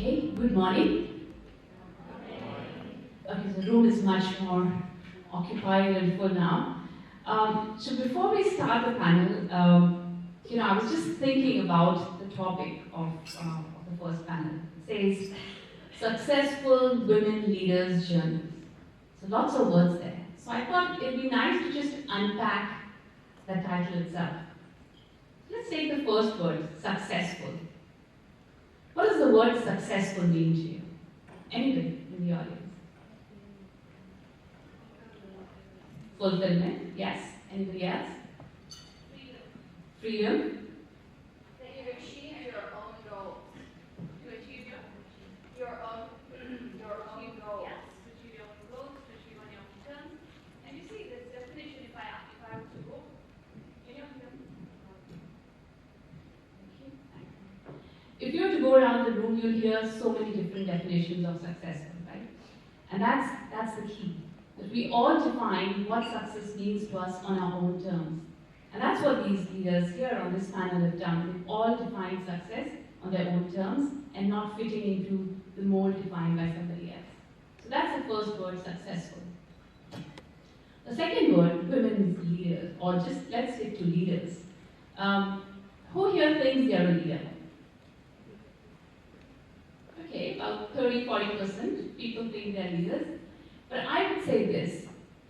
Okay, good morning. Okay, the room is much more occupied and full now. So before we start the panel, I was just thinking about the topic of the first panel. It says, Successful Women Leaders Journey. So lots of words there. So I thought it'd be nice to just unpack the title itself. Let's take the first word, successful. What does the word successful mean to you? Anybody in the audience? Fulfillment, yes. Anybody else? Freedom. That you achieve your own goals. To achieve your own goals. Yes, to achieve your own goals, to achieve on your own terms. And you see this definition if I were to go in your terms. If you were to go around the room, you'll hear so many different definitions of successful, right? And that's the key. That we all define what success means to us on our own terms. And that's what these leaders here on this panel have done. They've all defined success on their own terms and not fitting into the mold defined by somebody else. So that's the first word, successful. The second word, women leaders, or just let's stick to leaders. Who here thinks they're a leader? Okay, about 30-40% people think they're leaders. But I would say this,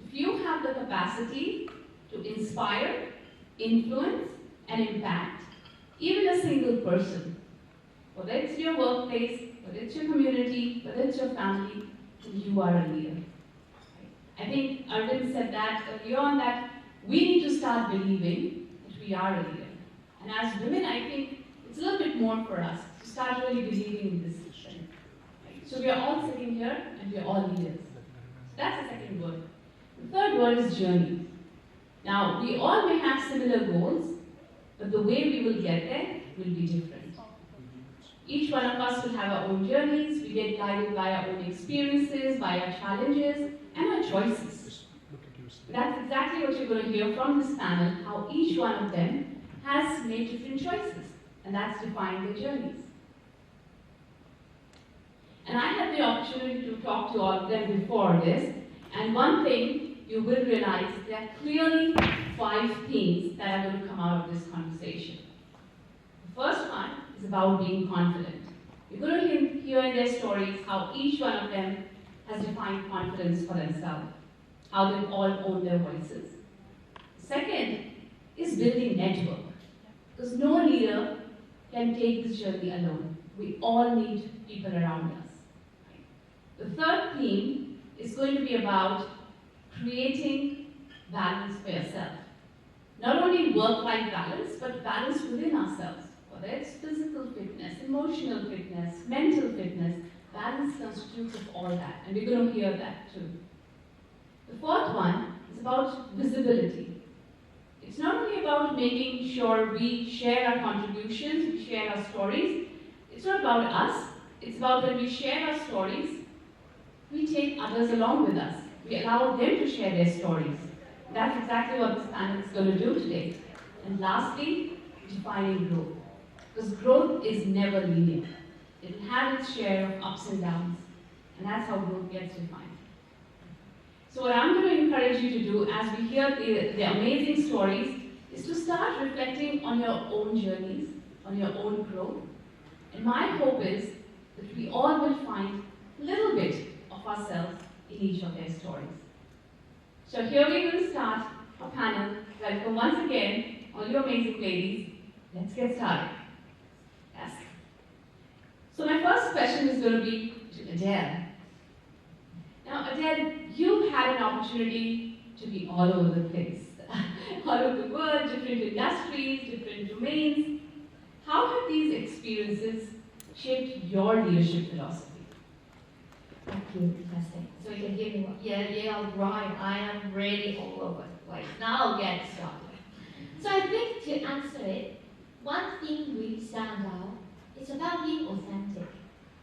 if you have the capacity to inspire, influence, and impact even a single person, whether it's your workplace, whether it's your community, whether it's your family, then you are a leader. I think Arvind said that earlier on, that we need to start believing that we are a leader. And as women, I think it's a little bit more for us to start really believing in this thing. So we are all sitting here and we are all leaders. So that's the second word. The third word is journey. Now, we all may have similar goals, but the way we will get there will be different. Each one of us will have our own journeys. We get guided by our own experiences, by our challenges, and our choices. That's exactly what you're going to hear from this panel, how each one of them has made different choices, and that's defined their journeys. And I had the opportunity to talk to all of them before this, and one thing you will realize, there are clearly 5 themes that are going to come out of this conversation. The first one is about being confident. You're going to hear in their stories how each one of them has defined confidence for themselves, how they've all owned their voices. The second is building network, because no leader can take this journey alone. We all need people around us. The third theme is going to be about creating balance for yourself. Not only work-life balance, but balance within ourselves. Whether it's physical fitness, emotional fitness, mental fitness, balance constitutes of all that. And we're going to hear that too. The fourth one is about visibility. It's not only about making sure we share our contributions, we share our stories. It's not about us. It's about when we share our stories, we take others along with us. We allow them to share their stories. That's exactly what this panel is going to do today. And lastly, defining growth. Because growth is never linear. It will have its share of ups and downs. And that's how growth gets defined. So what I'm going to encourage you to do as we hear the amazing stories is to start reflecting on your own journeys, on your own growth. And my hope is that we all will find a little bit of ourselves in each of their stories. So here we will start our panel. Welcome once again, all you amazing ladies. Let's get started. Yes. So my first question is going to be to Adele. Now Adele, you've had an opportunity to be all over the place. All over the world, different industries, different domains. How have these experiences shaped your leadership philosophy? Thank you, fantastic. So you can hear me? Yeah, right. I am really all over the place. Now I'll get started. So I think to answer it, one thing really stands out. It's about being authentic.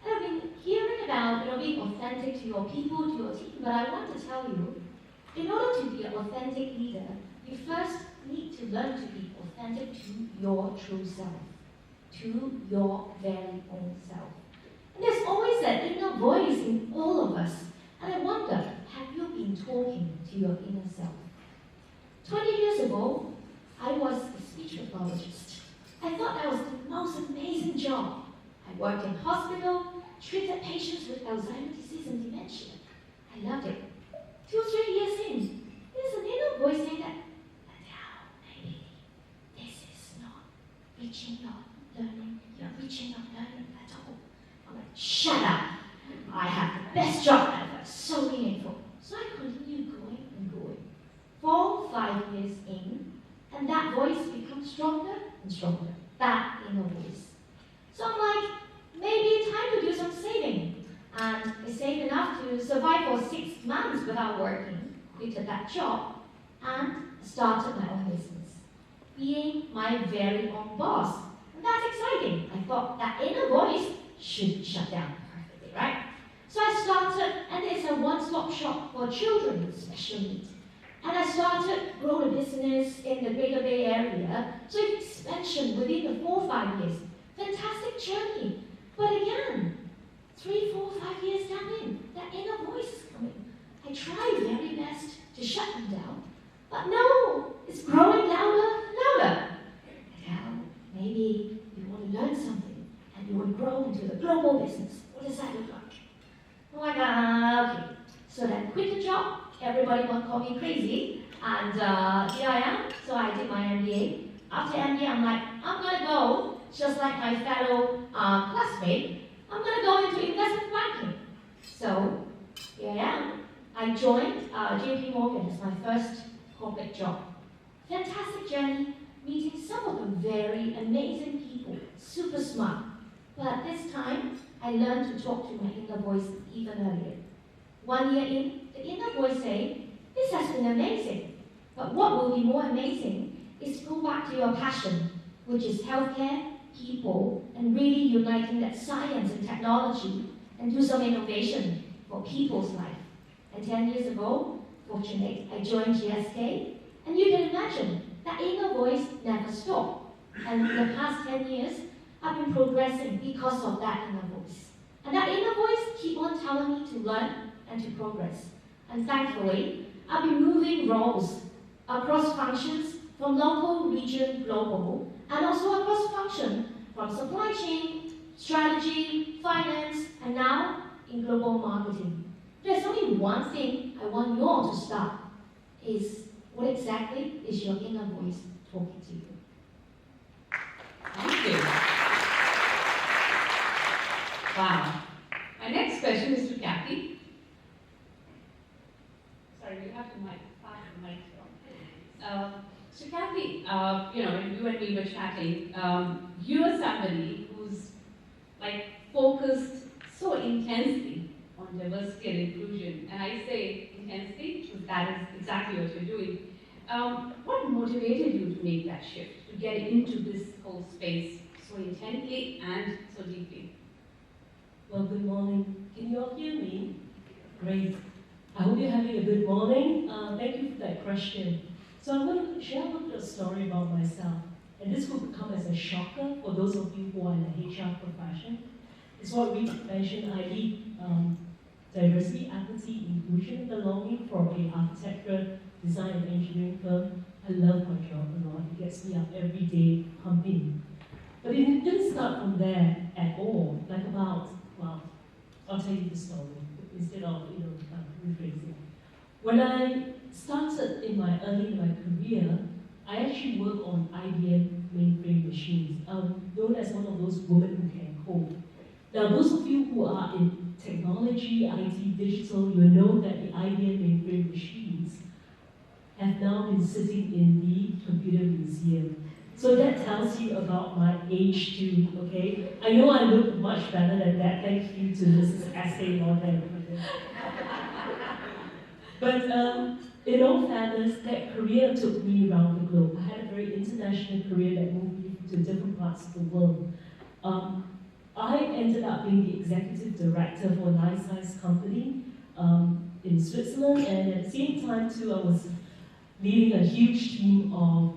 And I've been hearing about being authentic to your people, to your team, but I want to tell you, in order to be an authentic leader, you first need to learn to be authentic to your true self, to your very own self. And there's always that inner voice in all of us. And I wonder, have you been talking to your inner self? 20 years ago, I was a speech pathologist. I thought that was the most amazing job. I worked in hospital, treated patients with Alzheimer's disease and dementia. I loved it. 2, 3 years in, there's an inner voice saying that, Adele, maybe this is not reaching your learning, you're reaching your learning at all. I'm like, shut up. I have the best job ever, so meaningful. So I continued going and going. 4, 5 years in, and that voice becomes stronger and stronger. That inner voice. So I'm like, maybe time to do some saving. And I saved enough to survive for 6 months without working, quitted that job, and started my own business, being my very own boss. And that's exciting. I thought that inner voice should be shut down perfectly, right? So I started, and it's a one-stop shop for children with special needs. And I started grow the business in the Greater Bay Area. So expansion within the 4 or 5 years. Fantastic journey. But again, 3, 4, 5 years down in, that inner voice is coming. I try very best to shut them down. But no, it's growing louder, louder. Now, maybe you want to learn something and you want to grow into the global business. What does that look like? I'm like, okay. So then quit the job. Everybody will call me crazy. And here I am. So I did my MBA. After MBA, I'm like, I'm going to go, just like my fellow classmate, I'm going to go into investment banking. So here I am. I joined JP Morgan as my first corporate job. Fantastic journey, meeting some of the very amazing people, super smart. But this time, I learned to talk to my inner voice even earlier. 1 year in, the inner voice saying, this has been amazing. But what will be more amazing is to go back to your passion, which is healthcare, people, and really uniting that science and technology and do some innovation for people's life. And 10 years ago, fortunately, I joined GSK, and you can imagine that inner voice never stopped. And in the past 10 years, I've been progressing because of that inner voice. And that inner voice keeps on telling me to learn and to progress. And thankfully, I've been moving roles across functions from local, region, global, and also across function from supply chain, strategy, finance, and now in global marketing. There's only one thing I want you all to start, is what exactly is your inner voice talking to you? Thank you. Wow. My next question is to Kathy. Sorry, you have to pass the mic. So Kathy, when you and me were chatting, you are somebody who's like focused so intensely on diversity and inclusion, and I say intensely because that is exactly what you're doing. What motivated you to make that shift, to get into this whole space so intently and so deeply? Well, good morning. Can you all hear me? Great. I hope you're having a good morning. Thank you for that question. So I'm going to share a little story about myself. And this will come as a shocker for those of you who are in the HR profession. It's what Ritu mentioned. I lead diversity, equity, inclusion, and belonging for an architecture, design, and engineering firm. I love my job a lot. It gets me up every day pumping. But it didn't start from there at all. I'll tell you the story instead of rephrasing. When I started early in my career, I actually worked on IBM mainframe machines, known as one of those women who can code. Now, those of you who are in technology, IT, digital, you know that the IBM mainframe machines have now been sitting in the computer museum. So that tells you about my age too, okay? I know I look much better than that, thank you to Mrs. Essay Model. But in all fairness, that career took me around the globe. I had a very international career that moved me to different parts of the world. I ended up being the executive director for a nice company in Switzerland, and at the same time too, I was leading a huge team of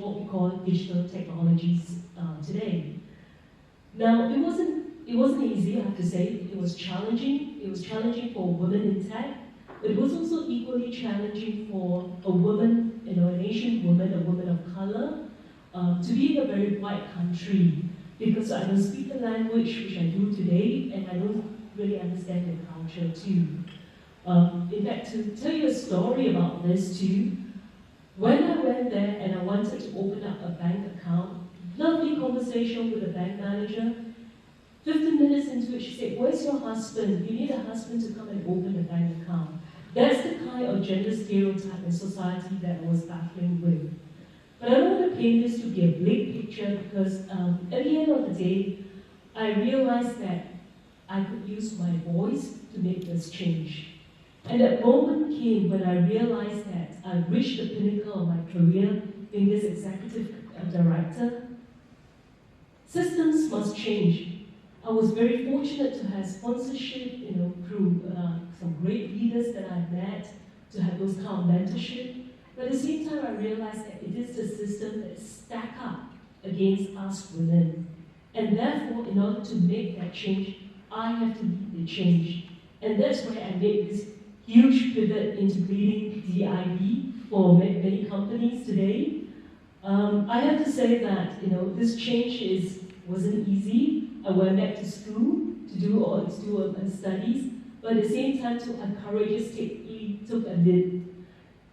what we call digital technologies today. Now, it wasn't wasn't easy, I have to say. It was challenging. It was challenging for women in tech, but it was also equally challenging for a woman, an Asian woman, a woman of color, to be in a very white country, because I don't speak the language, which I do today, and I don't really understand the culture too. In fact, to tell you a story about this too, when I went there and I wanted to open up a bank account, lovely conversation with the bank manager. 15 minutes into it, she said, "Where's your husband? You need a husband to come and open a bank account." That's the kind of gender stereotype in society that I was battling with. But I don't want to paint this to be a bleak picture, because at the end of the day, I realized that I could use my voice to make this change. And that moment came when I realized that I reached the pinnacle of my career being this executive director. Systems must change. I was very fortunate to have sponsorship, through some great leaders that I've met, to have those kind of mentorship. But at the same time, I realized that it is the system that stack up against us women. And therefore, in order to make that change, I have to lead the change. And that's why I made this huge pivot into leading DEIB for many companies today. I have to say that, this change wasn't easy. I went back to school to do studies, but at the same time, I courageously took a leap.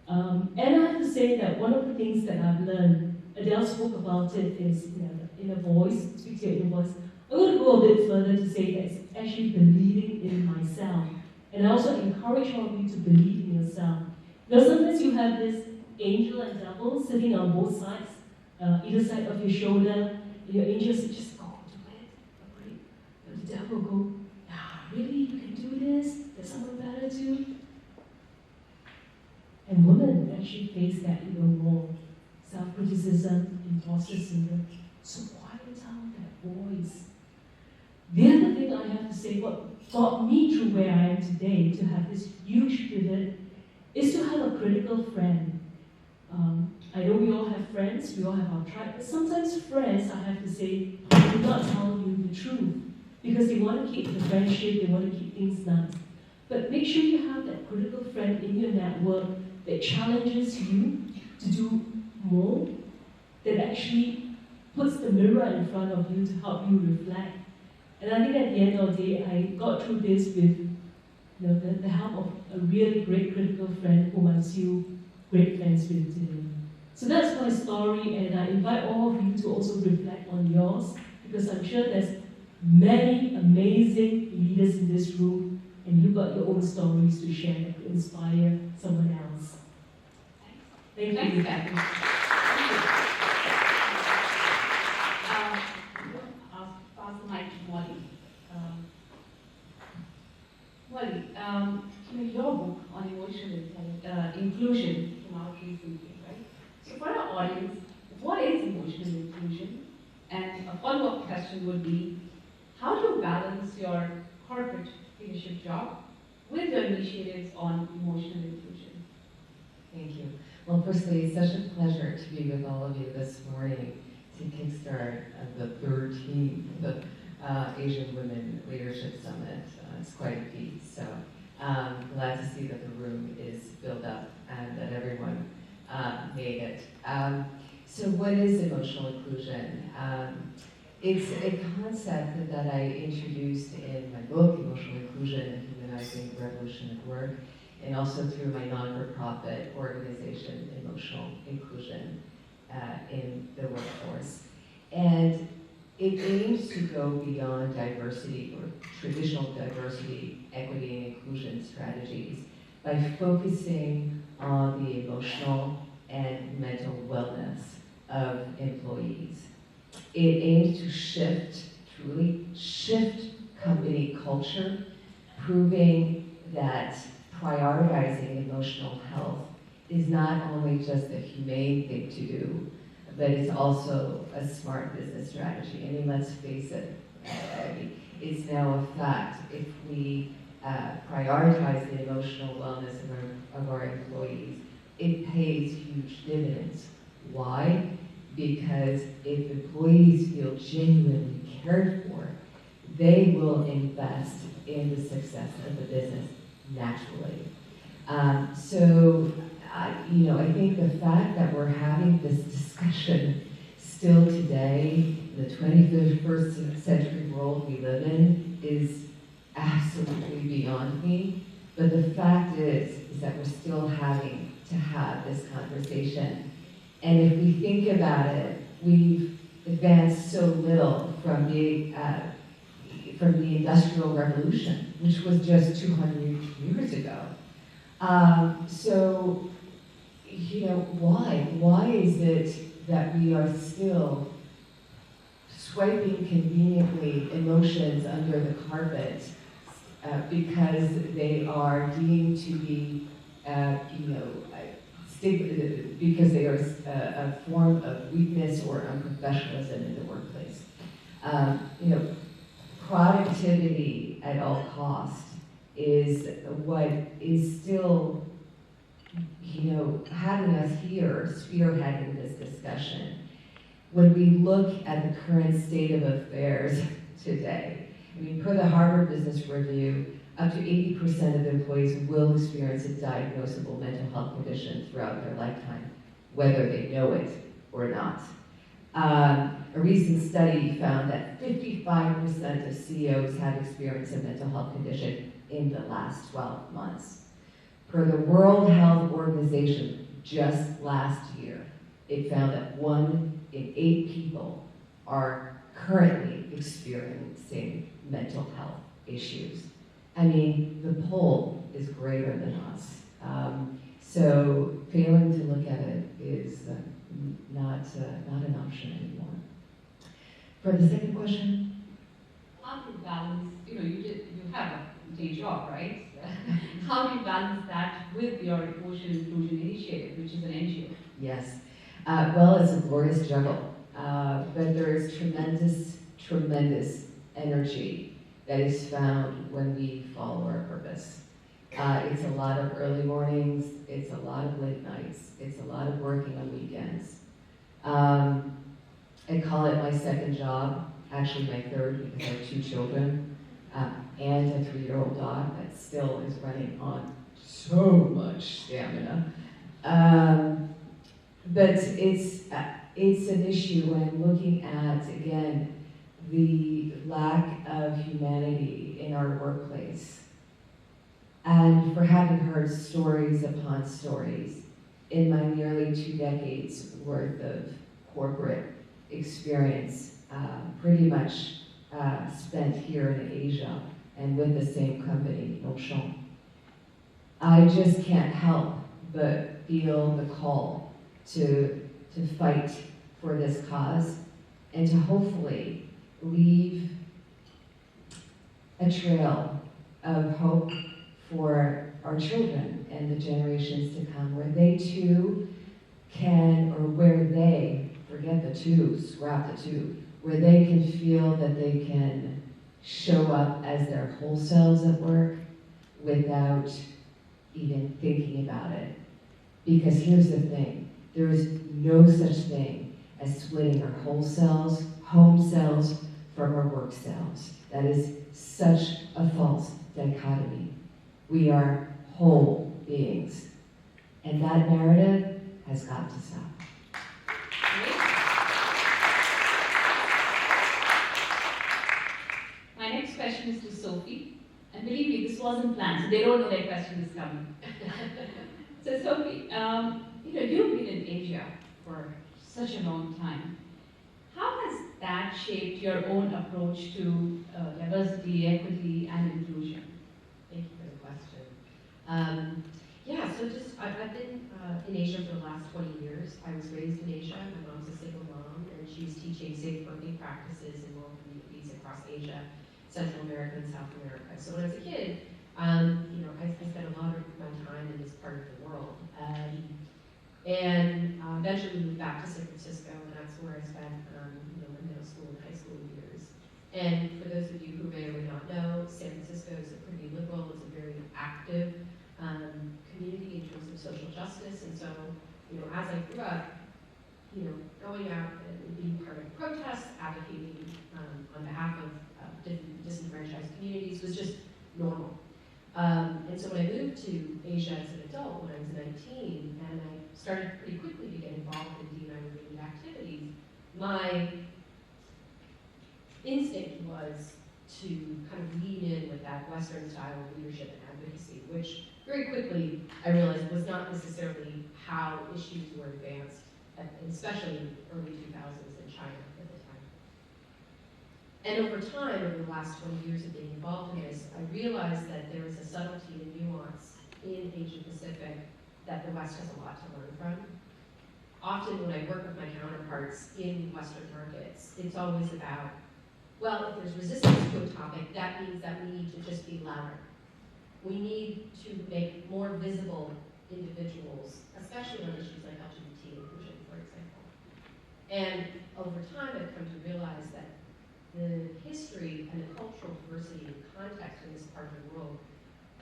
And I have to say that one of the things that I've learned, Adele spoke about it, is in a voice, speak to your inner voice. I'm going to go a bit further to say that it's actually believing in myself. And I also encourage all of you to believe in yourself. Sometimes you have this angel and devil sitting on both sides, either side of your shoulder, and your angel says, "Just go do it." Great. But the devil go, "Really? You can do this? There's someone better to." And women actually face that even more. Self-criticism, imposter syndrome. So quiet down that voice. The other thing I have to say, what got me to where I am today, to have this huge pivot, is to have a critical friend. I know we all have friends, we all have our tribe, but sometimes friends, I have to say, do not tell you the truth, because they want to keep the friendship, they want to keep things nice. But make sure you have that critical friend in your network that challenges you to do more, that actually puts the mirror in front of you to help you reflect. And I think at the end of the day, I got through this with the help of a really great critical friend whom I'm still great friends with today. So that's my story, and I invite all of you to also reflect on yours, because I'm sure there's many amazing leaders in this room, and you've got your own stories to share that could inspire someone else. Thank you. Thanks, Kathy. I'll pass the mic to Mollie. Mollie, your book on emotional inclusion came out recently, right? So for our audience, what is emotional inclusion? And a follow-up question would be, how do you balance your corporate leadership job with your initiatives on emotional inclusion? Thank you. Well, firstly, it's such a pleasure to be with all of you this morning to kickstart the 13th Asian Women Leadership Summit. It's quite a feat, so glad to see that the room is filled up and that everyone made it. So what is emotional inclusion? It's a concept that I introduced in my book, Emotional Inclusion and Humanizing the Revolution at Work, and also through my non-for-profit organization, Emotional Inclusion in the Workforce. And it aims to go beyond diversity or traditional diversity, equity, and inclusion strategies by focusing on the emotional and mental wellness of employees. It aims to truly shift company culture, proving that prioritizing emotional health is not only just a humane thing to do, but it's also a smart business strategy. I mean, let's face it, it's now a fact. If we prioritize the emotional wellness of our employees, it pays huge dividends. Why? Because if employees feel genuinely cared for, they will invest in the success of the business naturally. I think the fact that we're having this discussion still today, in the 21st century world we live in, is absolutely beyond me. But the fact is that we're still having to have this conversation. And if we think about it, we've advanced so little from the Industrial Revolution, which was just 200 years ago. Why? Why is it that we are still swiping conveniently emotions under the carpet because they are deemed to be, because they are a form of weakness or unprofessionalism in the workplace. Productivity at all costs is what is still, having us here, spearheading this discussion. When we look at the current state of affairs today, per the Harvard Business Review, up to 80% of employees will experience a diagnosable mental health condition throughout their lifetime, whether they know it or not. A recent study found that 55% of CEOs have experienced a mental health condition in the last 12 months. Per the World Health Organization, just last year, it found that 1 in 8 people are currently experiencing mental health issues. The poll is greater than us. So failing to look at it is not an option anymore. For the second question? How to balance, you have a day job, right? How do you balance that with your Ocean Inclusion Initiative, which is an NGO? Yes. It's a glorious juggle. But there is tremendous energy that is found when we follow our purpose. It's a lot of early mornings, it's a lot of late nights, it's a lot of working on weekends. I call it my second job, actually my third, because I have 2 children, and a 3-year-old dog that still is running on so much stamina. But it's an issue when I'm looking at, again, the lack of humanity in our workplace. And for having heard stories upon stories in my nearly 2 decades worth of corporate experience, pretty much spent here in Asia and with the same company, LongChamp, I just can't help but feel the call to fight for this cause and to hopefully leave a trail of hope for our children and the generations to come, where they too can, or where they, forget the two, scrap the two, where they can feel that they can show up as their whole selves at work without even thinking about it. Because here's the thing, there is no such thing as splitting our whole selves, home selves, from our work selves. That is such a false dichotomy. We are whole beings. And that narrative has got to stop. My next question is to Sophie. And believe me, this wasn't planned, so they don't know their question is coming. So Sophie, you've been in Asia for such a long time. How has that shaped your own approach to diversity, equity, and inclusion? Thank you for the question. I've been in Asia for the last 20 years. I was raised in Asia. My mom's a single mom, and she's teaching safe working practices in rural communities across Asia, Central America, and South America. So when I was a kid, I spent a lot of my time in this part of the world. Eventually moved back to San Francisco, and that's where I spent my middle school and high school years. And for those of you who may or may not know, San Francisco is a pretty liberal, it's a very active community in terms of social justice. And so, as I grew up, going out and being part of protests, advocating on behalf of different normal. And so when I moved to Asia as an adult when I was 19, and I started pretty quickly to get involved in DEIB-related activities, my instinct was to kind of lean in with that Western style of leadership and advocacy, which very quickly I realized was not necessarily how issues were advanced, especially in the early 2000s in China at the time. And over time, over the last 20 years of being involved in this, I realized that there is a subtlety and nuance in Asia Pacific that the West has a lot to learn from. Often when I work with my counterparts in Western markets, it's always about, well, if there's resistance to a topic, that means that we need to just be louder. We need to make more visible individuals, especially on issues like LGBT inclusion, for example. And over time, I've come to realize that the history and the cultural diversity and context in this part of the world,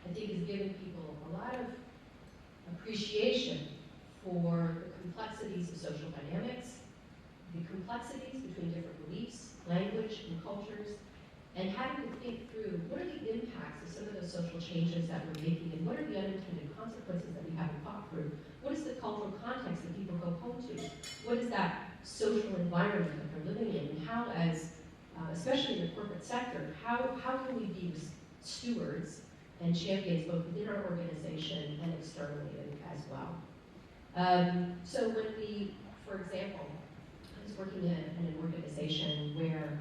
I think, has given people a lot of appreciation for the complexities of social dynamics, the complexities between different beliefs, language, and cultures, and having to think through what are the impacts of some of those social changes that we're making, and what are the unintended consequences that we haven't thought through? What is the cultural context that people go home to? What is that social environment that they're living in? And how, as especially in the corporate sector, how can we be stewards and champions both within our organization and externally as well? So when we, for example, I was working in an organization where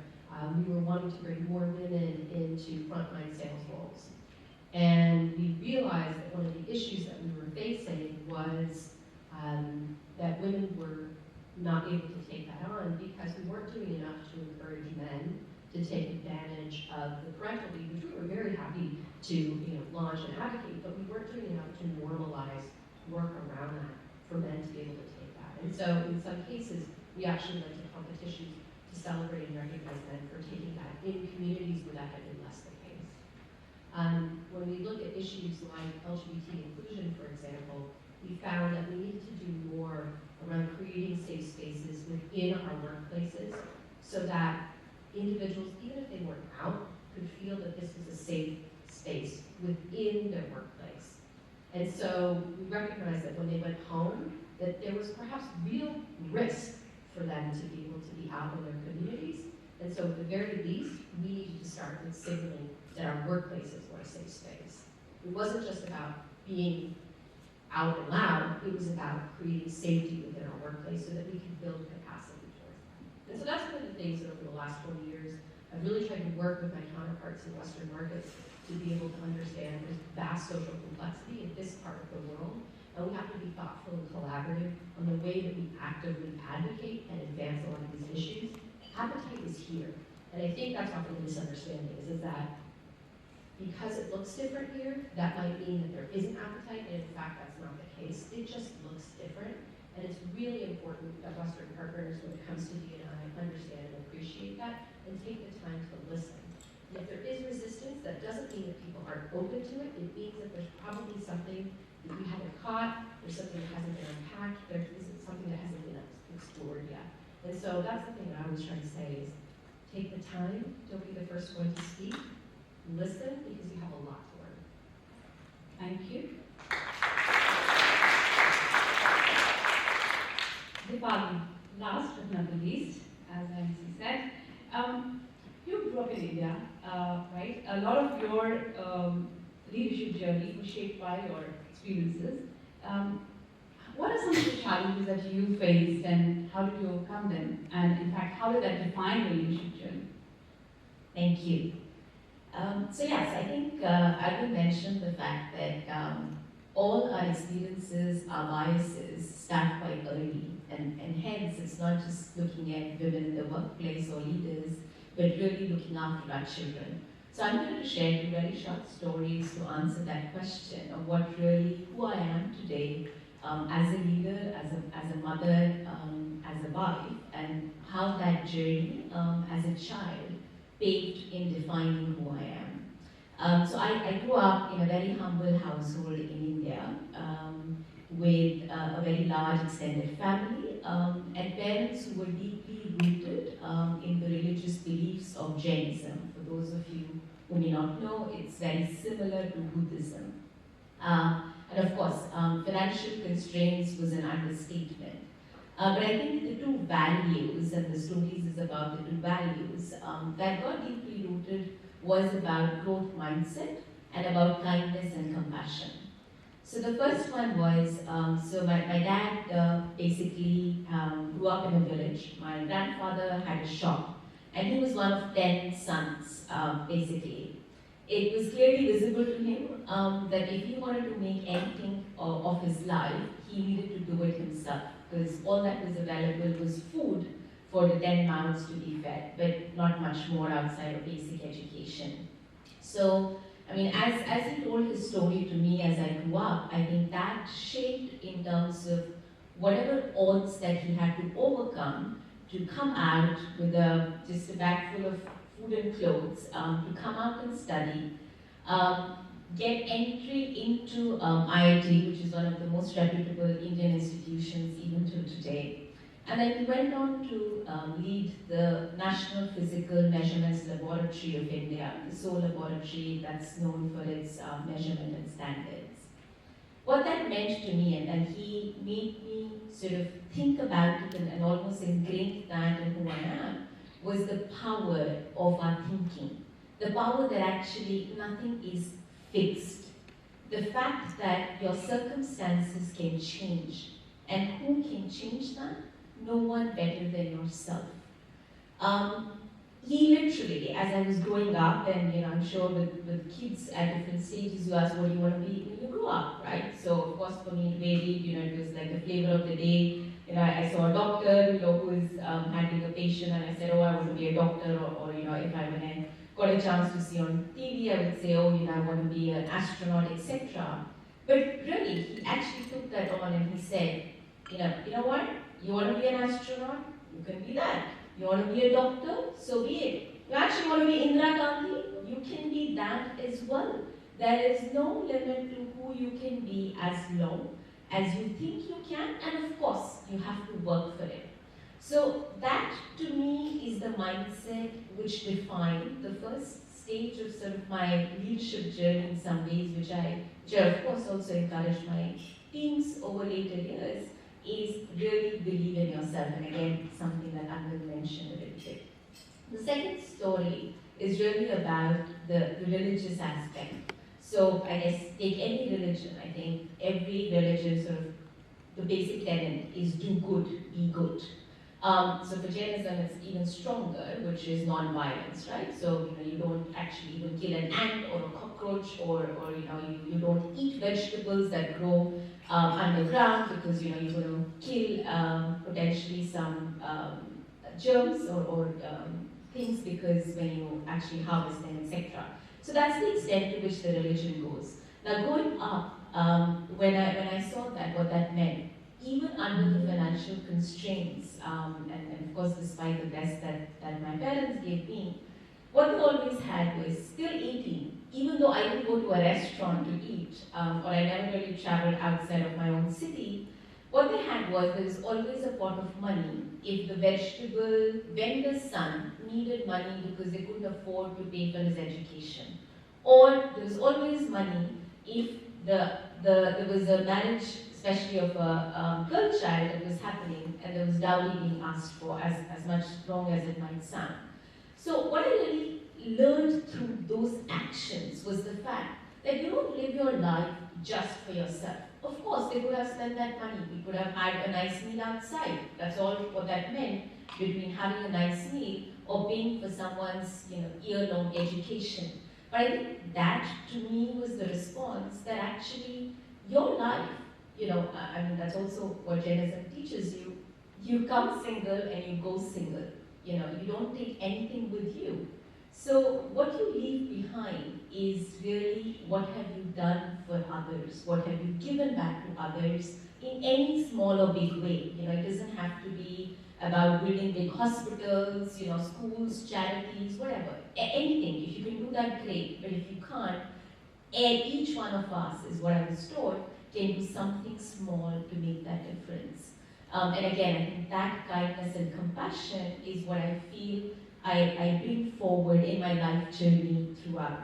we were wanting to bring more women into frontline sales roles. And we realized that one of the issues that we were facing was that women were not able to take that on because we weren't doing enough to encourage men to take advantage of the parental leave, which we were very happy to launch and advocate, but we weren't doing enough to normalize work around that for men to be able to take that. And so in some cases, we actually went to competitions to celebrate and recognize men for taking that in communities where that had been less the case. When we look at issues like LGBT inclusion, for example, we found that we needed to do more around creating safe spaces within our workplaces so that individuals, even if they weren't out, could feel that this was a safe space within their workplace. And so we recognized that when they went home, that there was perhaps real risk for them to be able to be out in their communities. And so at the very least, we needed to start with signaling that our workplaces were a safe space. It wasn't just about being out and loud, it was about creating safety within our workplace so that we could build capacity towards that. And so that's one of the things that over the last 20 years, I've really tried to work with my counterparts in Western markets to be able to understand there's vast social complexity in this part of the world, and we have to be thoughtful and collaborative on the way that we actively advocate and advance a lot of these issues. Appetite is here, and I think that's often the misunderstanding is that because it looks different here, that might mean that there isn't appetite, and in fact, that's not the case. It just looks different, and it's really important that Western partners, when it comes to D&I, understand and appreciate that, and take the time to listen. And if there is resistance, that doesn't mean that people aren't open to it. It means that there's probably something that we haven't caught, there's something that hasn't been unpacked, there isn't something that hasn't been explored yet. And so that's the thing that I always try to say is, take the time, don't be the first one to speak, listen, because you have a lot to learn. Thank you. Deepali, last but not the least, as MC said, you grew up in India, right? A lot of your leadership journey was shaped by your experiences. What are some of the challenges that you faced and how did you overcome them? And in fact, how did that define your leadership journey? Thank you. So yes, I think I will mention the fact that all our experiences, our biases start quite early, and hence it's not just looking at women in the workplace or leaders, but really looking after our children. So I'm going to share two very short stories to answer that question of what really, who I am today as a leader, as a mother, as a wife, and how that journey as a child paved in defining who I am. So I grew up in a very humble household in India with a very large extended family and parents who were deeply rooted in the religious beliefs of Jainism. For those of you who may not know, it's very similar to Buddhism. And of course, financial constraints was an understatement. But I think the two values, and the stories is about the two values, that got deeply rooted was about growth mindset and about kindness and compassion. So the first one was, so my dad basically grew up in a village. My grandfather had a shop, and he was one of 10 sons, basically. It was clearly visible to him that if he wanted to make anything of his life, he needed to do it himself, because all that was available was food for the 10 mouths to be fed, but not much more outside of basic education. So, I mean, as he told his story to me as I grew up, I think that shaped in terms of whatever odds that he had to overcome to come out with just a bag full of food and clothes, to come out and study, get entry into IIT, which is one of the most reputable Indian institutions even till today. And then he went on to lead the National Physical Measurements Laboratory of India, the sole laboratory that's known for its measurement and standards. What that meant to me, and he made me sort of think about it and almost ingrained that in who I am, was the power of our thinking. The power that actually nothing is fixed. The fact that your circumstances can change. And who can change that? No one better than yourself. He literally, as I was growing up, and I'm sure with kids at different stages, you ask what do you want to be when you grow up, right? So of course for me it varied, it was like the flavor of the day. I saw a doctor, who was handling a patient, and I said, oh, I want to be a doctor, or if when I got a chance to see on TV, I would say, oh, I want to be an astronaut, etc. But really, he actually took that on and he said, you know what? You want to be an astronaut? You can be that. You want to be a doctor? So be it. You actually want to be Indira Gandhi? You can be that as well. There is no limit to who you can be as long as you think you can, and of course, you have to work for it. So that, to me, is the mindset which defined the first stage of sort of my leadership journey in some ways, which I of course also encourage my teams over later years, is really believe in yourself, and again, something that Adele mentioned a little bit. The second story is really about the religious aspect. So I guess take any religion, I think every religion sort of, the basic tenet is do good, be good. So for Jainism it's even stronger, which is non-violence, right? So you don't actually even kill an ant or a cockroach, or you don't eat vegetables that grow underground, because you're going to kill potentially some germs or things, because when you actually harvest them, etc. So that's the extent to which the religion goes. Now growing up, when I saw that, what that meant, even under the financial constraints, and of course despite the best that my parents gave me, what they always had was still eating. Even though I didn't go to a restaurant to eat, or I never really traveled outside of my own city, what they had was there was always a pot of money if the vegetable vendor's son needed money because they couldn't afford to pay for his education. Or there was always money if there was a marriage, especially of a girl child that was happening, and there was dowry being asked for, as much wrong as it might sound. So what I really learned through those actions was the fact that you don't live your life just for yourself. Of course, they could have spent that money. We could have had a nice meal outside. That's all what that meant, between having a nice meal or paying for someone's year-long education. But I think that, to me, was the response that actually your life, I mean, that's also what Jainism teaches you. You come single and you go single. You don't take anything with you. So what you leave behind is really what have you done for others? What have you given back to others in any small or big way? It doesn't have to be about building big hospitals, schools, charities, whatever. Anything. If you can do that, great. But if you can't, each one of us, is what I was told, can do something small to make that difference. And again, I think that kindness and compassion is what I feel I bring forward in my life journey throughout.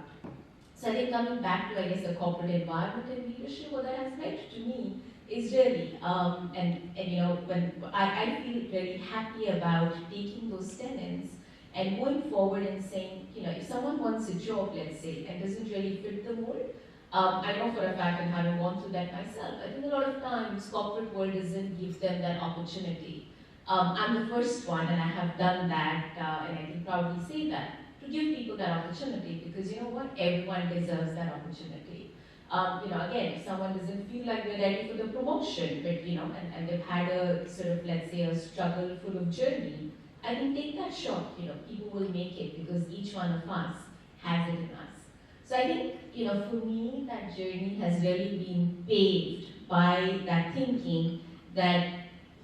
So I think coming back to, I guess, the corporate environment and leadership, what that has meant to me is really, and you know, when I feel very happy about taking those tenets and going forward and saying, you know, if someone wants a job, let's say, and doesn't really fit the mold, I know for a fact, and having gone through that myself, I think a lot of times corporate world doesn't give them that opportunity. I'm the first one, and I have done that, and I can proudly say that, to give people that opportunity, because you know what, everyone deserves that opportunity. You know, again, if someone doesn't feel like they're ready for the promotion, but you know, and they've had a sort of, let's say, a struggle full of journey, I think take that shot. You know, people will make it because each one of us has it in us. So I think, you know, for me, that journey has really been paved by that thinking that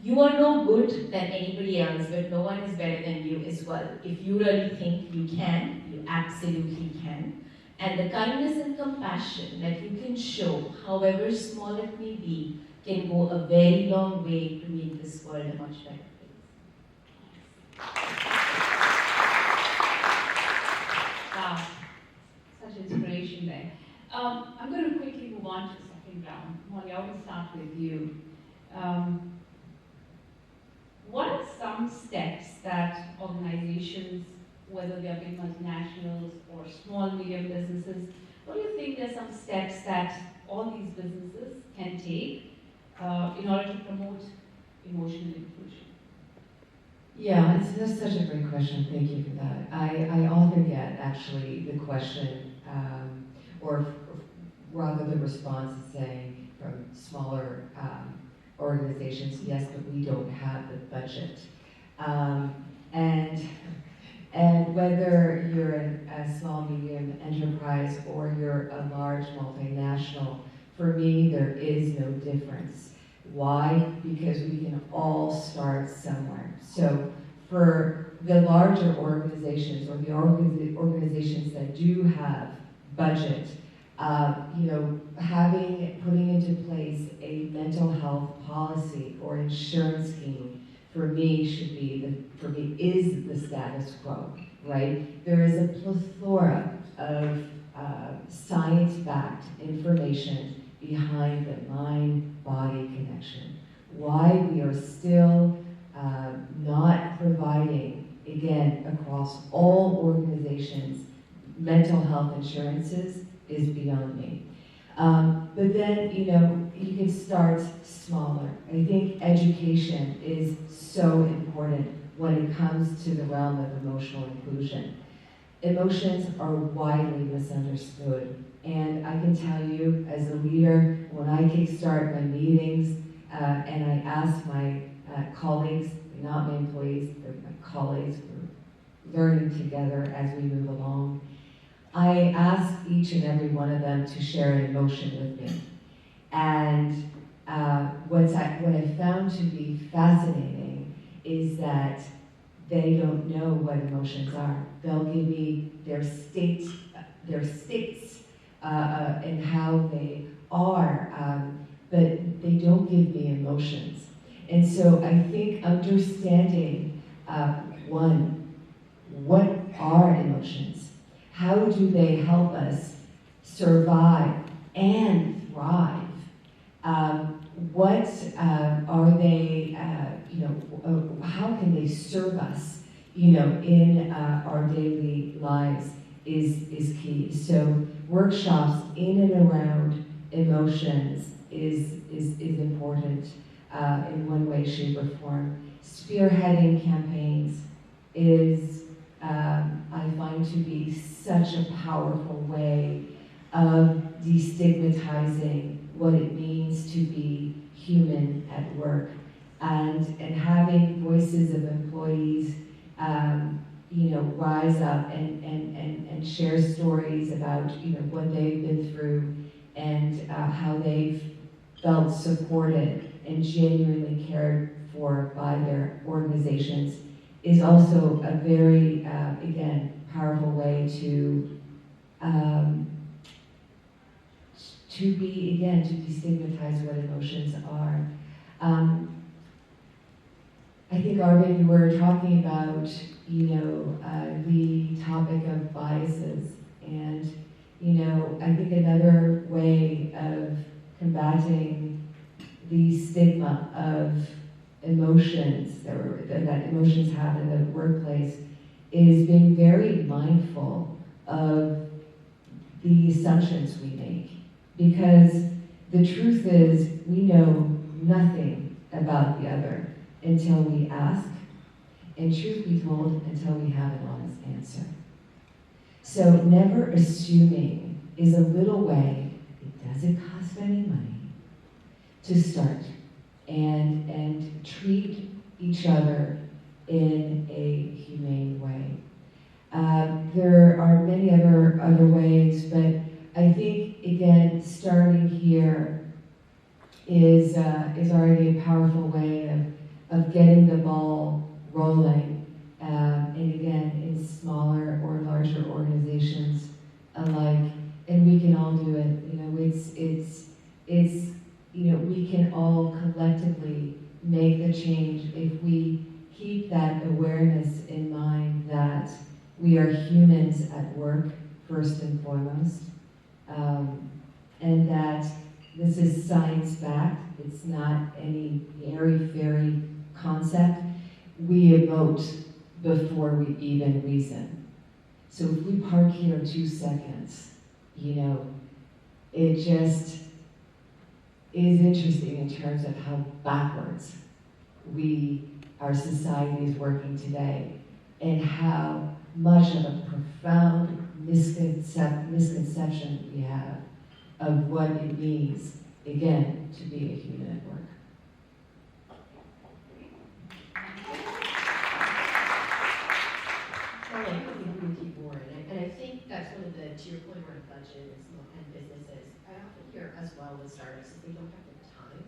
you are no good than anybody else, but no one is better than you as well. If you really think you can, you absolutely can. And the kindness and compassion that you can show, however small it may be, can go a very long way to make this world a much better place. Wow, such inspiration there. I'm going to quickly move on to the second round. Mollie, I will start with you. What are some steps that organizations, whether they are big multinationals or small, medium businesses, what do you think are some steps that all these businesses can take in order to promote emotional inclusion? Yeah, that's such a great question. Thank you for that. I often get actually the question, or rather the response is saying from smaller organizations, yes, but we don't have the budget. And whether you're a small, medium enterprise or you're a large multinational, for me, there is no difference. Why? Because we can all start somewhere. So for the larger organizations or the organizations that do have budget, you know, putting into place a mental health policy or insurance scheme for me is the status quo, right? There is a plethora of science-backed information behind the mind-body connection. Why we are still not providing, again, across all organizations, mental health insurances is beyond me. But then, you know, you can start smaller. I think education is so important when it comes to the realm of emotional inclusion. Emotions are widely misunderstood. And I can tell you, as a leader, when I kickstart my meetings and I ask my colleagues, not my employees, but my colleagues, we're learning together as we move along, I ask each and every one of them to share an emotion with me. And what I found to be fascinating is that they don't know what emotions are. They'll give me their states and how they are, but they don't give me emotions. And so I think understanding, one, what are emotions? How do they help us survive and thrive? What are they, how can they serve us, in our daily lives is key. So workshops in and around emotions is important in one way, shape, or form. Spearheading campaigns is, I find to be such a powerful way of destigmatizing what it means to be human at work, and having voices of employees, rise up and share stories about what they've been through and how they've felt supported and genuinely cared for by their organizations is also a very, powerful way to destigmatize what emotions are. I think, Arvind, you were talking about the topic of biases. And, I think another way of combating the stigma of emotions that emotions have in the workplace is being very mindful of the assumptions we make. Because the truth is, we know nothing about the other until we ask, and truth be told, until we have an honest answer. So never assuming is a little way, it doesn't cost any money, to start and treat each other in a humane way. There are many other ways, but I think, again, starting here is already a powerful way of getting the ball rolling. And again, in smaller or larger organizations alike, and we can all do it. We can all collectively make the change if we keep that awareness in mind that we are humans at work first and foremost, and that this is science-backed. It's not any airy-fairy concept. We emote before we even reason. So if we park here 2 seconds, it just is interesting in terms of how backwards our society is working today, and how much of a profound misconception we have of what it means, again, to be a human at work. Well, I couldn't agree with you more, and I think that's one of the, to your point around budget and businesses, I often hear as well with startups that they don't have the time,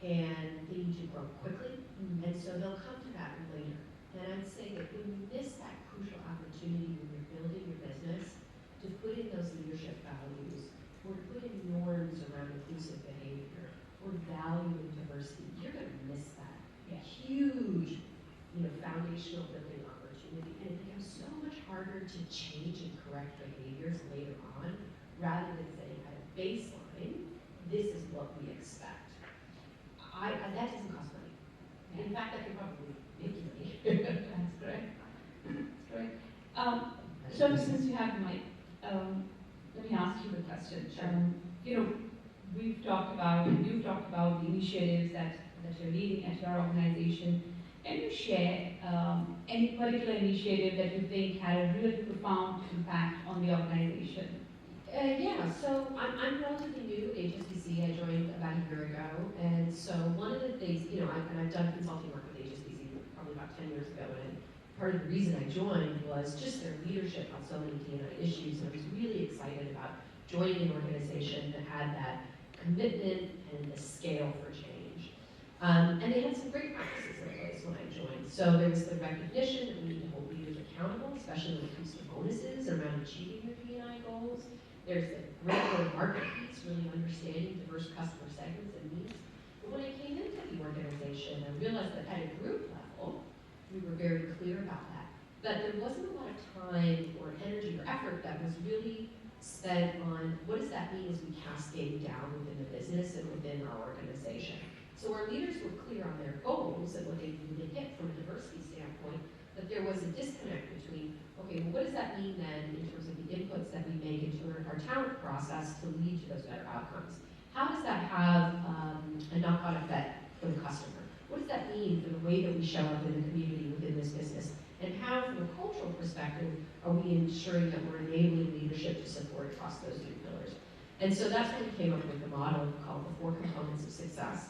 and they need to grow quickly, and so they'll come to that later. And I'd say that when you miss that crucial opportunity when you're building your business to put in those leadership values, or to put in norms around inclusive behavior, or valuing diversity, you're going to miss that huge, foundational building opportunity. And it becomes so much harder to change and correct behaviors later on, rather than saying at a baseline, this is what we expect. That doesn't cost money. In fact, that could probably make you money. That's correct. That's correct. Sophie, since you have the mic, let me ask you the question. Sure. We've talked about, and you've talked about the initiatives that you're leading at your organization. Can you share any particular initiative that you think had a really profound impact on the organization? So I'm relatively new at HSBC. I joined about a year ago, and so one of the things, I've done consulting work with HSBC probably about 10 years ago, and part of the reason I joined was just their leadership on so many D&I issues, and I was really excited about joining an organization that had that commitment and the scale for change. And they had some great practices in place when I joined. So there was the recognition that we need to hold leaders accountable, especially when it comes to bonuses around achieving your D&I goals. There's the great go-to-market piece, really understanding diverse customer segments and needs. But when I came into the organization, I realized that at a group level, we were very clear about that. But there wasn't a lot of time or energy or effort that was really spent on what does that mean as we cascade down within the business and within our organization. So our leaders were clear on their goals and what they needed to hit from a diversity standpoint, but there was a disconnect between, okay, well, what does that mean then in terms of the inputs that we make into our talent process to lead to those better outcomes? How does that have a knock-on effect for the customer? What does that mean for the way that we show up in the community within this business? And how, from a cultural perspective, are we ensuring that we're enabling leadership to support across those three pillars? And so that's when we came up with the model called the 4 components of success.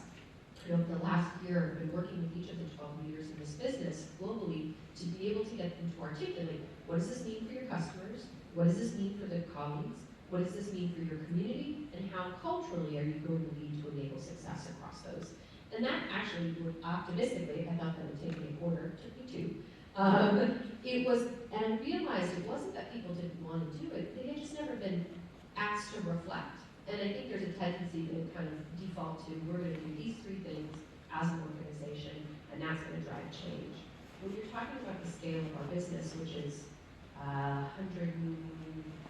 Over the last year, I've been working with each of the 12 leaders in this business globally to be able to get them to articulate, what does this mean for your customers? What does this mean for the colleagues? What does this mean for your community? And how culturally are you going to lead to enable success across those? And that actually, optimistically, I thought that would take me a quarter, it took me 2. It was, and I realized it wasn't that people didn't want to do it, they had just never been asked to reflect. And I think there's a tendency to kind of default to, we're going to do these 3 things as an organization, and that's going to drive change. when you're talking about the scale of our business, which is 150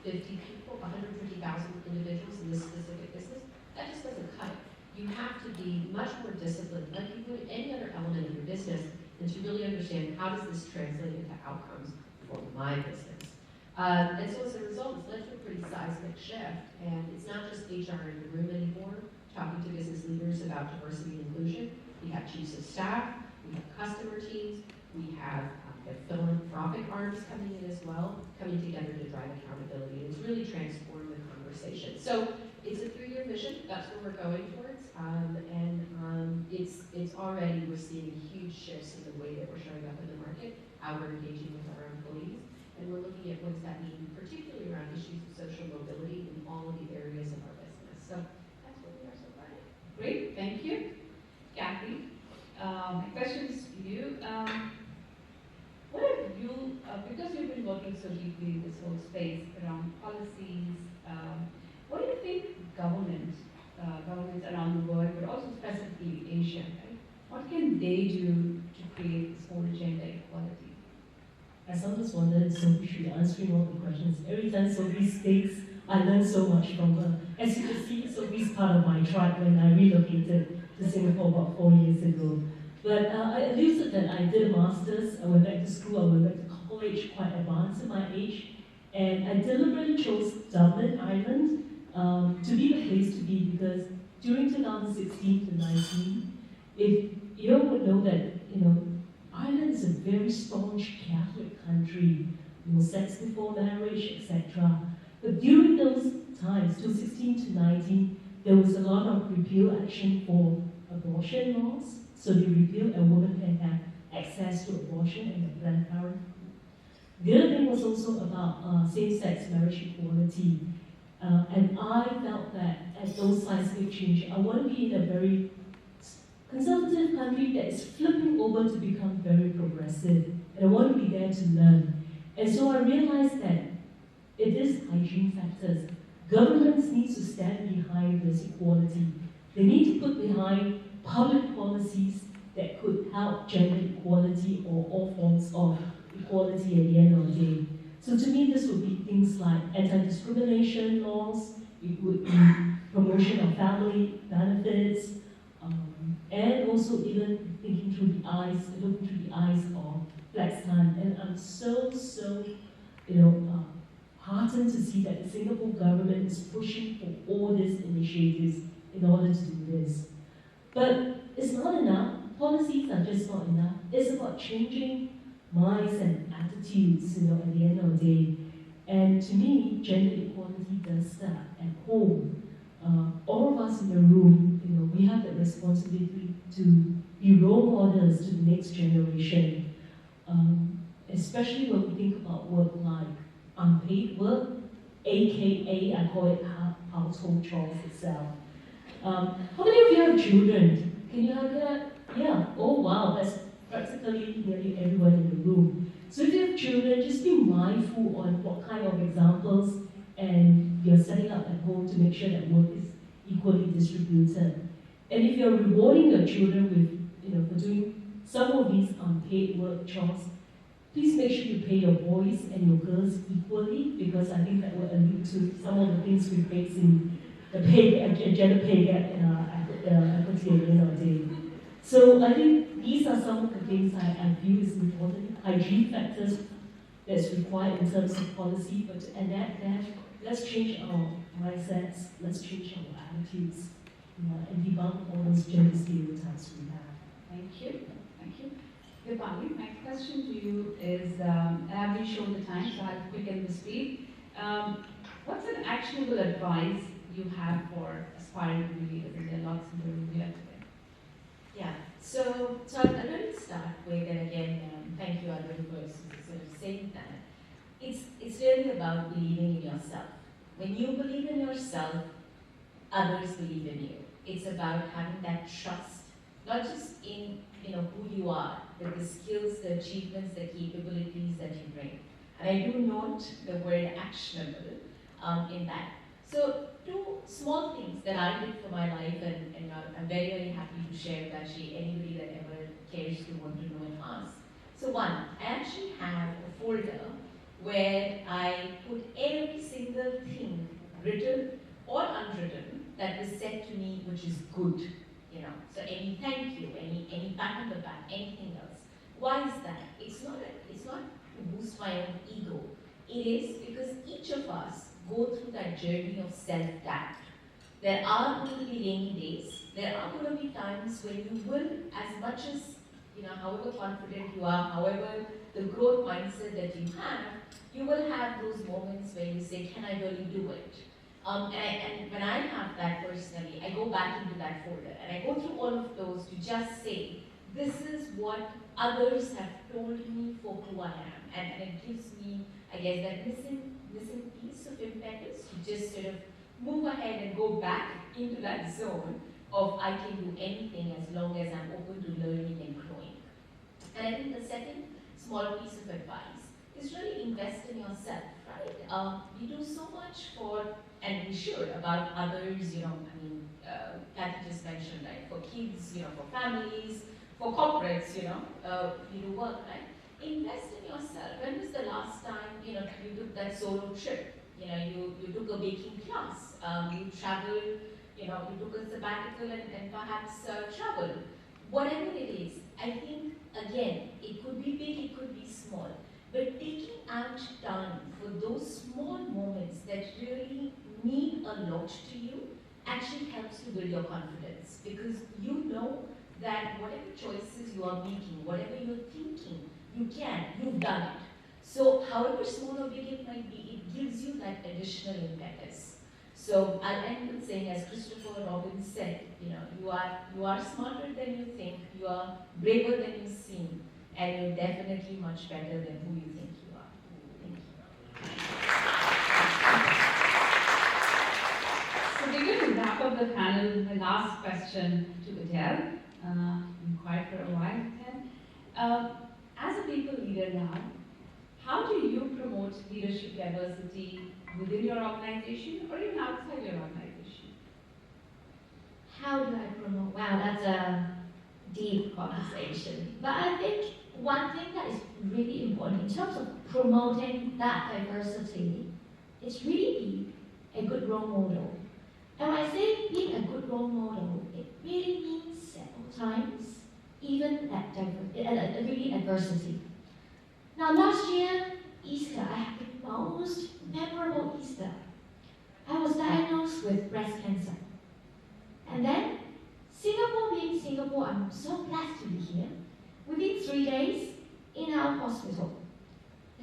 people, 150,000 individuals in this specific business, that just doesn't cut it. You have to be much more disciplined, like you would any other element of your business, and to really understand how does this translate into outcomes for my business. And so as a result, it's led to a pretty seismic shift, and it's not just HR in the room anymore, talking to business leaders about diversity and inclusion. We have chiefs of staff, we have customer teams, we have the philanthropic arms coming in as well, coming together to drive accountability. And it's really transformed the conversation. So it's a 3-year vision, that's where we're going towards. It's already, we're seeing huge shifts in the way that we're showing up in the market, how we're engaging with our employees, and we're looking at what does that mean, particularly around issues of social mobility in all of the areas of our business. So that's where we are so far. Great, thank you. Kathy, my question is to you. What have you, because you've been working so deeply in this whole space around policies, what do you think governments around the world, but also specifically Asia, right? What can they do to create this whole gender equality? I sometimes wonder if Sophie should be answering all the questions. Every time Sophie speaks, I learn so much from her. As you can see, Sophie's part of my tribe when I relocated to Singapore about 4 years ago. But I alluded that I did a master's, I went back to school, I went back to college, quite advanced in my age, and I deliberately chose Dublin, Ireland, to be the place to be because during 2016 to 19, if you would know that, Ireland is a very staunch Catholic country, sex before marriage, etc. But during those times, 2016 to 19, there was a lot of repeal action for abortion laws. So they repealed a woman can have access to abortion and the Planned Parenthood. The other thing was also about same-sex marriage equality. And I felt that at those seismic change, I want to be in a very conservative country that is flipping over to become very progressive. And I want to be there to learn. And so I realized that it is hygiene factors. Governments need to stand behind this equality. They need to put behind public policies that could help gender equality or all forms of equality at the end of the day. So to me, this would be things like anti-discrimination laws, it would be promotion of family benefits, and also even looking through the eyes of flex time. And I'm so heartened to see that the Singapore government is pushing for all these initiatives in order to do this. But it's not enough. Policies are just not enough. It's about changing minds and attitudes, at the end of the day. And to me, gender equality does start at home. All of us in the room, we have the responsibility to be role models to the next generation. Especially when we think about work like unpaid work, aka I call it household chores itself. How many of you have children? Can you have that? Yeah. Oh wow, that's practically nearly everyone in the room. So if you have children, just be mindful on what kind of examples and you're setting up at home to make sure that work is equally distributed. And if you're rewarding your children with, for doing some of these unpaid work chores, please make sure you pay your boys and your girls equally, because I think that will allude to some of the things we face in the gender pay gap at the end of the day. So I think these are some of the things I view as important. Hygiene factors that's required in terms of policy, but to enact that, let's change our mindsets, let's change our attitudes, and debunk all those gender stereotypes we have. Thank you. Thank you. Deepali, my question to you is, and I've been shown the time, so I'll quicken the speed. What's an actionable advice you have for aspiring leaders? And there are lots in the room here today. Yeah, so I'm going to start with, and again, thank you, Adele, for sort of saying that. It's really about believing in yourself. When you believe in yourself, others believe in you. It's about having that trust, not just in who you are, but the skills, the achievements, the capabilities that you bring. And I do note the word actionable in that. So 2 small things that I did for my life, and I'm very, very happy to share with actually anybody that ever cares to want to know and ask. So one, I actually have a folder where I put every single thing, written or unwritten, that was said to me which is good. You know, so any thank you, any pat on the back, anything else. Why is that? It's not to boost my own ego. It is because each of us go through that journey of self-doubt. There are going to be rainy days. There are going to be times when you will, as much as, you know, however confident you are, however the growth mindset that you will have those moments where you say, can I really do it? And when I have that personally, I go back into that folder and I go through all of those to just say, this is what others have told me for who I am. And it gives me, I guess, that missing piece of impetus to just sort of move ahead and go back into that zone of I can do anything as long as I'm open to learning and growing. And I think the second small piece of advice is really invest in yourself, right? We do so much for, and we should, about others, you know, I mean, Kathy just mentioned, right, for kids, you know, for families, for corporates, you know, we do work, right? Invest in yourself. When was the last time, you know, you took that solo trip? You know, you took a baking class, you traveled, you know, you took a sabbatical and perhaps traveled. Whatever it is, I think, again, it could be big, it could be small, but taking out time for those small moments that really mean a lot to you actually helps you build your confidence, because you know that whatever choices you are making, whatever you're thinking, you've done it. So however small or big it might be, it gives you that additional impetus. So I'll end with saying, as Christopher Robin said, you know, you are smarter than you think, you are braver than you seem, and you're definitely much better than who you think you are. Thank you. So we're going to wrap up the panel with the last question to Adele. Been quiet for a while, Adele. As a people leader now, how do you promote leadership diversity within your organization or even outside your organization? How do I promote? Wow, that's a deep conversation. But I think one thing that is really important in terms of promoting that diversity is really be a good role model. And when I say being a good role model, it really means several times, even at really adversity. Now last year, Easter, I had the most memorable Easter. I was diagnosed with breast cancer. And then, Singapore being Singapore, I'm so blessed to be here. Within 3 days, in our hospital,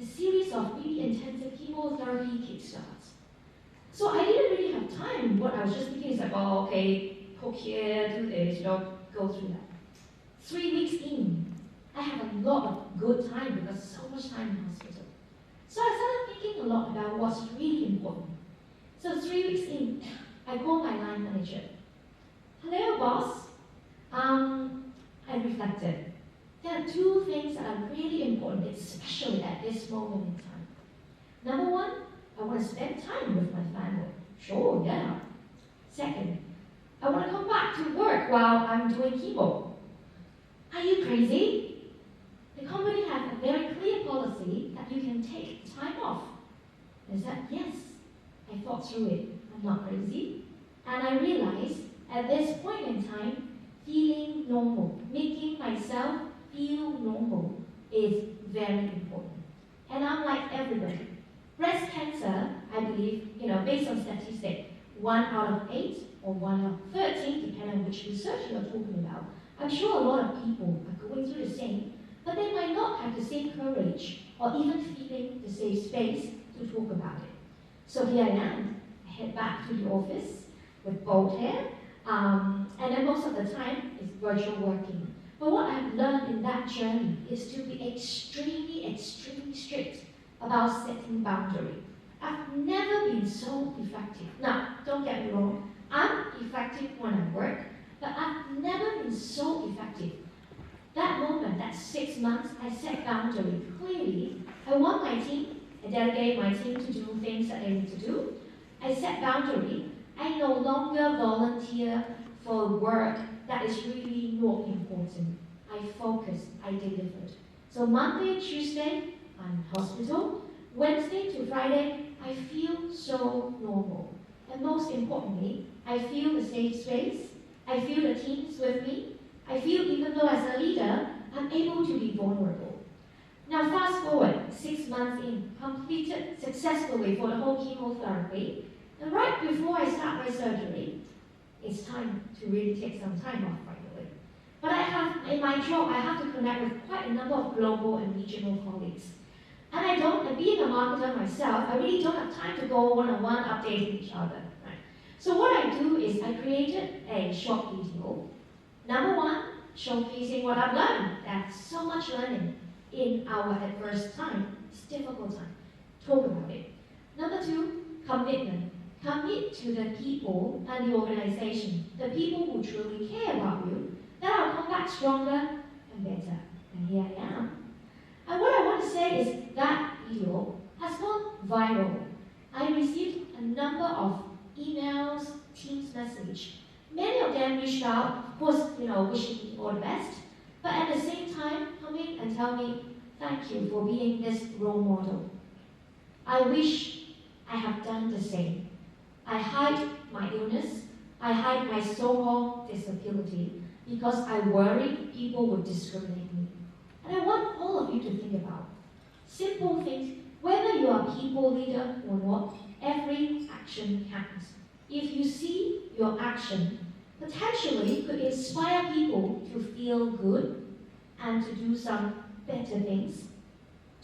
a series of really intensive chemotherapy kickstarts. So I didn't really have time. What I was just thinking is like, oh, okay, poke here, do this, you know, go through that. 3 weeks in, I have a lot of good time because so much time in hospital. So I started thinking a lot about what's really important. So 3 weeks in, I called my line manager. Hello, boss. I reflected. There are 2 things that are really important, especially at this moment in time. Number 1, I want to spend time with my family. Sure, yeah. Second, I want to come back to work while I'm doing chemo. Are you crazy? The company has a very clear policy that you can take time off. I said, yes. I thought through it. I'm not crazy. And I realized at this point in time, feeling normal, making myself feel normal is very important. And I'm like everybody. Breast cancer, I believe, you know, based on statistics, 1 out of 8 or 1 out of 13, depending on which research you're talking about. I'm sure a lot of people are going through the same, but they might not have the same courage or even feeling the safe space to talk about it. So here I am. I head back to the office with bald hair, and then most of the time it's virtual working. But what I've learned in that journey is to be extremely, extremely strict about setting boundary. I've never been so effective. Now, don't get me wrong, I'm effective when I work, but I've never been so effective. That moment, that 6 months, I set boundary clearly. I want my team, I delegate my team to do things that they need to do. I set boundary. I no longer volunteer for work that is really not important. I focused, I delivered. So Monday, Tuesday, I'm hospital. Wednesday to Friday, I feel so normal. And most importantly, I feel a safe space. I feel the teams with me. I feel even though as a leader, I'm able to be vulnerable. Now fast forward, 6 months in, completed successfully for the whole chemotherapy. And right before I start my surgery, it's time to really take some time off finally. But I have, in my job, I have to connect with quite a number of global and regional colleagues. And being a marketer myself, I really don't have time to go one-on-one updating each other. Right? So what I do is I created a short video. Number one, showcasing what I've learned. That's so much learning in our adverse time. It's a difficult time. Talk about it. Number two, commitment. Commit to the people and the organization, the people who truly care about you, then I'll come back stronger and better. And here I am. And what I want to say is that video has gone viral. I received a number of emails, Teams message. Many of them reached out, of course, wishing me all the best, but at the same time, come in and tell me, thank you for being this role model. I wish I have done the same. I hide my illness, I hide my so-called disability because I worry people would discriminate me. And I want all of you to think about simple things, whether you are a people leader or not, every action counts. If you see your action potentially could inspire people to feel good and to do some better things,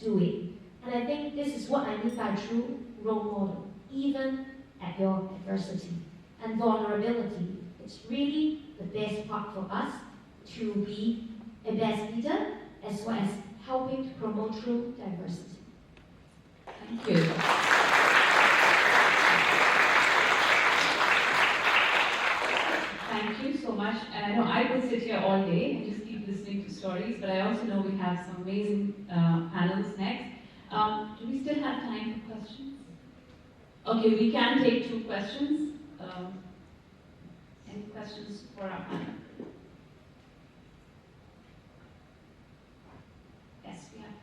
do it. And I think this is what I mean by true role model, even at your adversity and vulnerability. It's really the best part for us to be a best leader as well as helping to promote true diversity. Thank you. Thank you so much. And I know I could sit here all day and just keep listening to stories, but I also know we have some amazing panels next. Do we still have time for questions? Okay, we can take 2 questions. Any questions for our panel? Yes, we have.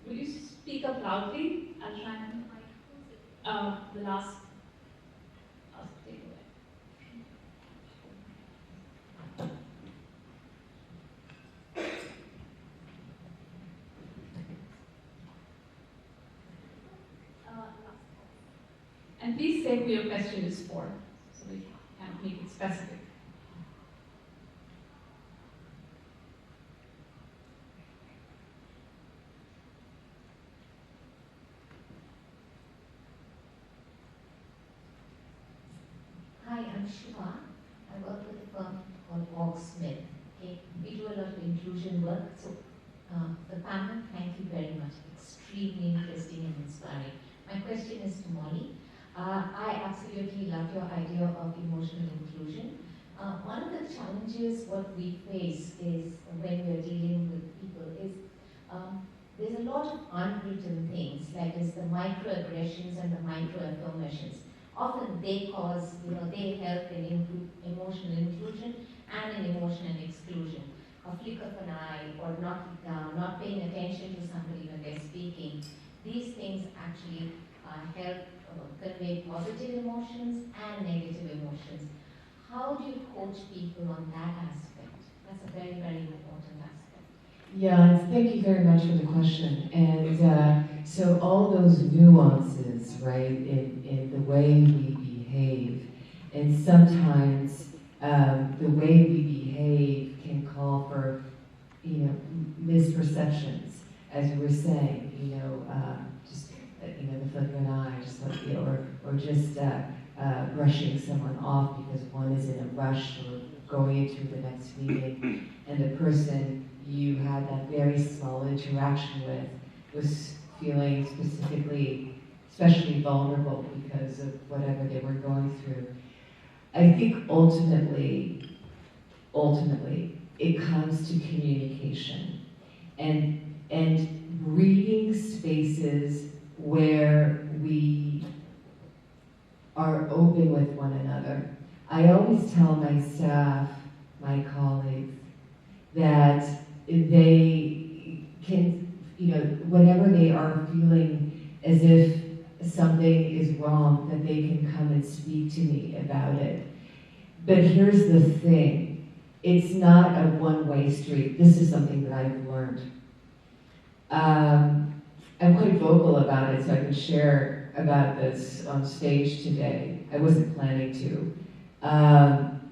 Will you speak up loudly? I'll try and the last. I'll take away. And please say who your question is for, so we can make it specific. Hi, I'm Shiva. I work with a firm called Smith. Okay, we do a lot of inclusion work. So the panel, thank you very much. Extremely interesting and inspiring. My question is to Mollie. I absolutely love your idea of emotional inclusion. One of the challenges what we face is when we're dealing with people is there's a lot of unwritten things, like is the microaggressions and the microaffirmations. Often they cause, they help in emotional inclusion and in emotional exclusion. A flick of an eye or not paying attention to somebody when they're speaking. These things actually help convey positive emotions and negative emotions. How do you coach people on that aspect? That's a very, very important aspect. Yeah, thank you very much for the question. And so all those nuances, right, in the way we behave, and sometimes the way we behave can call for, misperceptions, as you were saying, just, the flick of an eye, just like, or just brushing someone off because one is in a rush or going into the next meeting, and the person you had that very small interaction with was feeling especially vulnerable because of whatever they were going through. I think ultimately, it comes to communication and breeding spaces where we are open with one another. I always tell my staff, my colleagues, that they can whenever they are feeling as if something is wrong, that they can come and speak to me about it. But here's the thing, it's not a one-way street. This is something that I've learned. I'm quite vocal about it, so I can share about this on stage today. I wasn't planning to.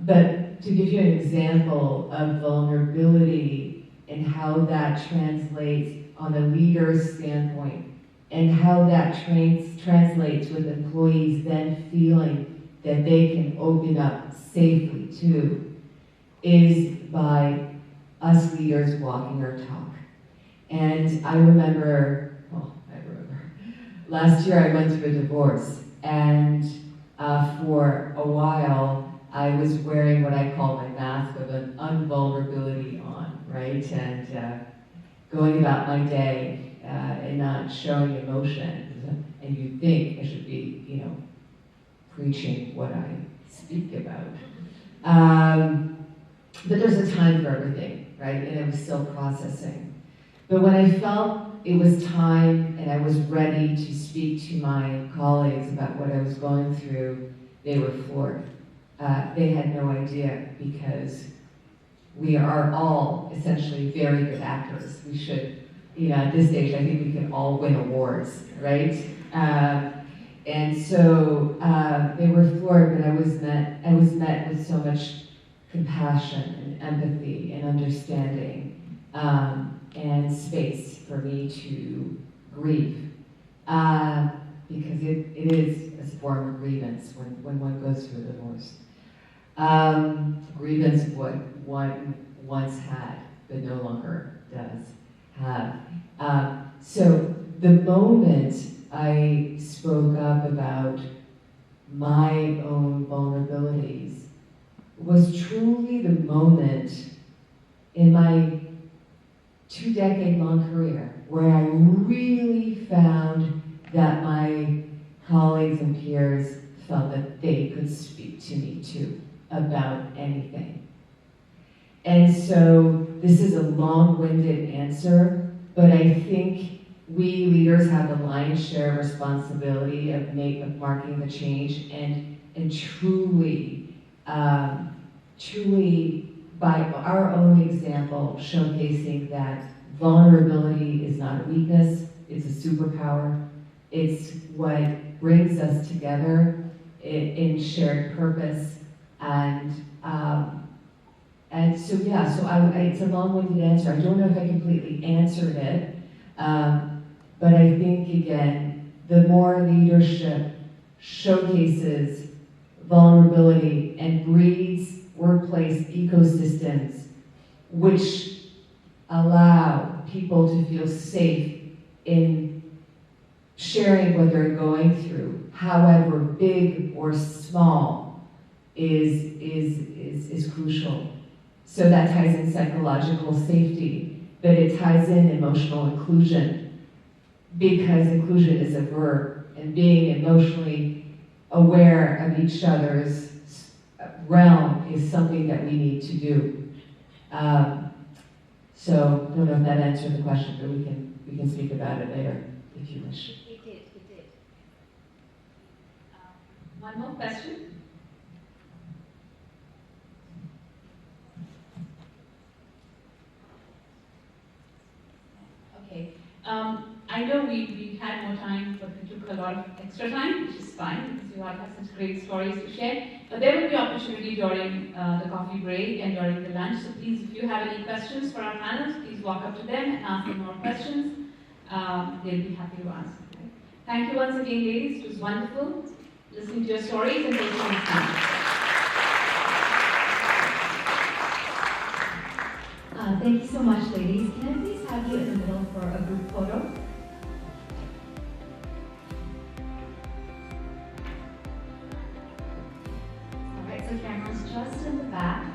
But to give you an example of vulnerability and how that translates on a leader's standpoint, and how that translates with employees then feeling that they can open up safely too, is by us leaders walking our talk. And I remember, last year I went through a divorce, and for a while I was wearing what I call my mask of an unvulnerability on, right? And going about my day and not showing emotion. And you'd think I should be, preaching what I speak about. But there's a time for everything, right? And I was still processing. But when I felt it was time and I was ready to speak to my colleagues about what I was going through, they were floored. They had no idea, because we are all essentially very good actors. We should, at this stage, I think we can all win awards, right? And so they were floored, but I was met with so much compassion and empathy and understanding, and space for me to grieve, because it is a form of grievance when one goes through a divorce. Grievance of what one once had, but no longer does have. So the moment I spoke up about my own vulnerabilities was truly the moment in my 2-decade-long career where I really found that my colleagues and peers felt that they could speak to me too about anything. And so this is a long-winded answer, but I think we leaders have the lion's share responsibility of marking the change and truly by our own example showcasing that vulnerability is not a weakness, it's a superpower. It's what brings us together in shared purpose, and so it's a long-winded answer. I don't know if I completely answered it, but I think again, the more leadership showcases vulnerability and breeds workplace ecosystems which allow people to feel safe in sharing what they're going through, however big or small, is crucial. So that ties in psychological safety, but it ties in emotional inclusion, because inclusion is a verb, and being emotionally aware of each other's realm is something that we need to do. So I don't know if that answered the question, but we can speak about it later if you wish. It did. One more question. Okay. I know we had more time, but we took a lot of extra time, which is fine, because you all have such great stories to share. But there will be opportunity during the coffee break and during the lunch. So please, if you have any questions for our panelists, please walk up to them and ask them more questions. They'll be happy to answer. Okay? Thank you once again, ladies. It was wonderful listening to your stories and taking your time. Thank you so much, ladies. Can I please have you in the middle for a group photo? All right, so cameras just in the back.